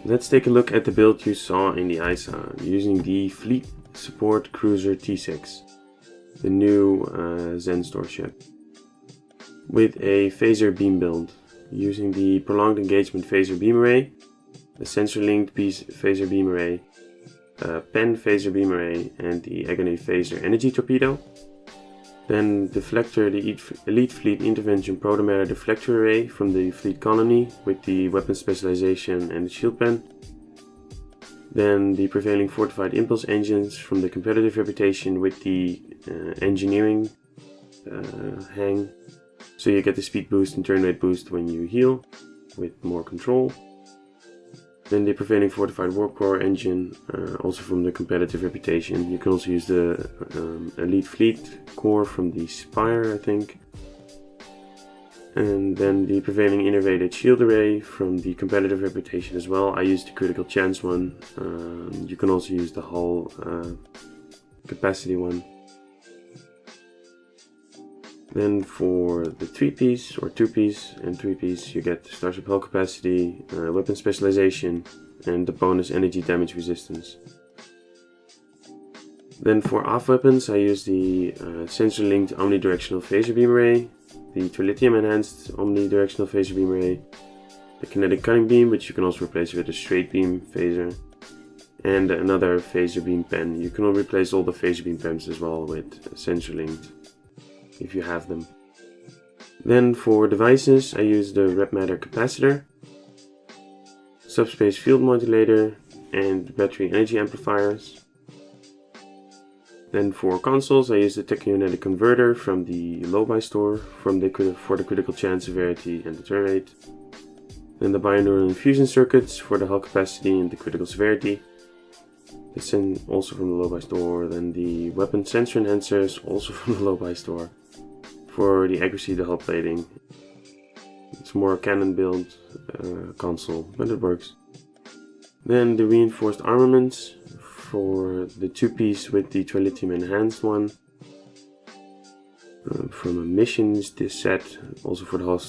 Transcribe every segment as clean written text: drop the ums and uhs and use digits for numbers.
Let's take a look at the build you saw in the ISA using the Fleet Support Cruiser T6, the new Zen Store ship, with a phaser beam build using the Prolonged Engagement Phaser Beam Array, the Sensor-Linked Phaser Beam Array, Pen Phaser Beam Array, and the Agony Phaser Energy Torpedo. Then Deflector, the Elite Fleet Intervention Protomatter Deflector Array from the Fleet Colony with the Weapon Specialization and the Shield Pen. Then the Prevailing Fortified Impulse Engines from the Competitive Reputation with the Engineering hang. So you get the speed boost and turn rate boost when you heal with more control. Then the Prevailing Fortified Warp Core engine, also from the Competitive Reputation. You can also use the Elite Fleet core from the Spire, I think. And then the Prevailing Innervated Shield Array from the Competitive Reputation as well. I used the Critical Chance one. You can also use the Hull Capacity one. Then for the 3-piece or 2-piece and 3-piece, you get Starship Hull Capacity, Weapon Specialization, and the bonus Energy Damage Resistance. Then for off weapons, I use the Sensor-Linked Omnidirectional Phaser Beam Array, the Trilithium Enhanced Omnidirectional Phaser Beam Array, the Kinetic Cutting Beam, which you can also replace with a Straight Beam Phaser, and another Phaser Beam Pen. You can replace all the Phaser Beam Pens as well with Sensor-Linked, if you have them. Then for devices, I use the Rep Matter Capacitor, Subspace Field Modulator, and Battery Energy Amplifiers. Then for consoles, I use the Technokinetic Converter from the Low-Buy store for the Critical Chance, Severity, and the Turn Rate. Then the Binaural Infusion Circuits for the Hull Capacity and the Critical Severity. Also from the Low-Buy store. Then the Weapon Sensor Enhancers, also from the Low-Buy store, for the accuracy, the hull plating. It's more a cannon build console, but it works. Then the Reinforced Armaments for the 2-piece with the Trilithium Enhanced one. From emissions, this set, also for the hull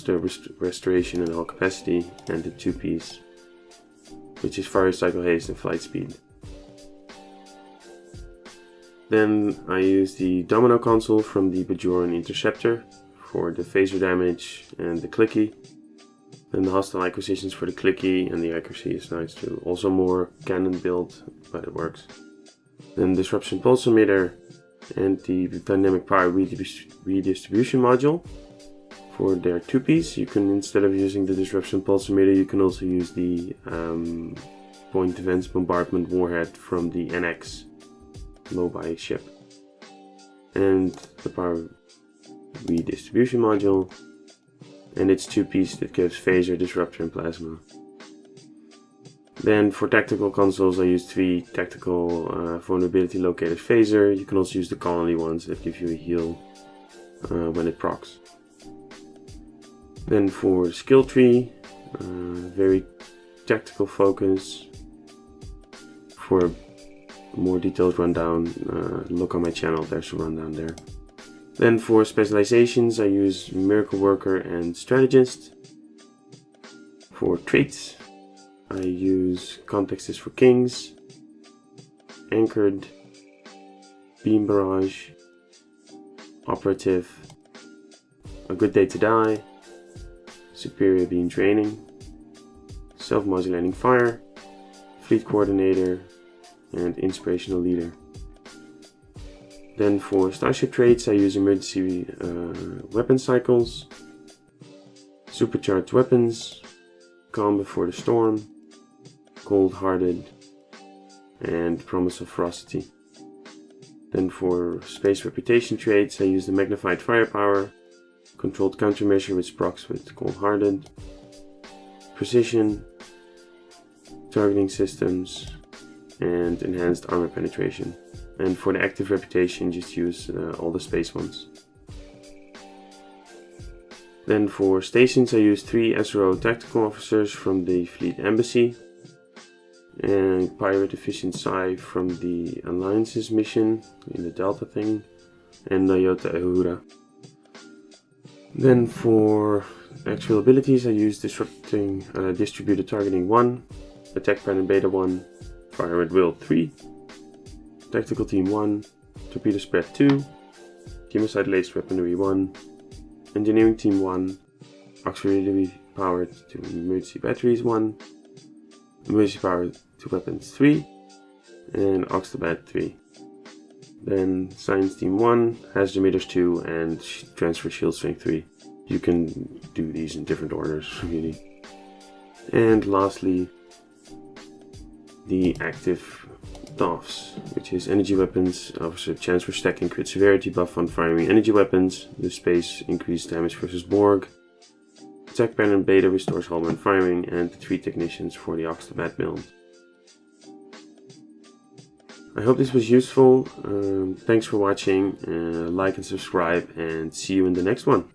restoration and hull capacity, and the 2-piece, which is Fire Cycle Haste and Flight Speed. Then I use the Domino console from the Bajoran Interceptor for the phaser damage and the clicky. Then the hostile acquisitions for the clicky, and the accuracy is nice too. Also more cannon build, but it works. Then Disruption Pulse Emitter and the Dynamic Power Redistribution Module for their 2-piece. You can, instead of using the Disruption Pulse Emitter, you can also use the Point Defense Bombardment Warhead from the NX Low-Buy ship, and the Power Redistribution Module, and its 2-piece that gives Phaser, Disruptor, and Plasma. Then for tactical consoles, I use 3 tactical vulnerability locators phaser. You can also use the colony ones that give you a heal when it procs. Then for the skill tree, very tactical focus. For more detailed rundown, look on my channel, there's a rundown there. Then for specializations, I use Miracle Worker and Strategist. For traits, I use Context is for Kings, Anchored, Beam Barrage, Operative, A Good Day to Die, Superior Beam Training, Self-Modulating Fire, Fleet Coordinator, and Inspirational Leader. Then for Starship traits, I use Emergency Weapon Cycles, Supercharged Weapons, Calm Before the Storm, Cold-Hearted, and Promise of Ferocity. Then for Space Reputation traits, I use the Magnified Firepower, Controlled Countermeasure which procs with Cold-Hearted, Precision, Targeting Systems, and Enhanced Armor Penetration. And for the active reputation, just use all the space ones. Then for stations, I use 3 SRO tactical officers from the Fleet Embassy, and Pirate Efficient Psi from the Alliance's mission in the Delta thing, and Nyota Ehura. Then for actual abilities, I use Distributed Targeting 1, Attack Pattern Beta 1, Fire at Will 3, Tactical Team 1, Torpedo Spread 2, Team Aside Laced Weaponry 1, Engineering Team 1, Auxiliary Power to Emergency Batteries 1, Emergency Power to Weapons 3, and Oxtabat 3. Then Science Team 1, Hazard Emitters 2, and Transfer Shield Strength 3. You can do these in different orders, really. And lastly, the active buffs, which is Energy Weapons, offers a chance for stacking crit severity buff on firing energy weapons. The space increased damage versus Borg. Attack Pattern Beta restores hull when firing, and the 3 technicians for the Oxtabat build. I hope this was useful. Thanks for watching. Like and subscribe, and see you in the next one.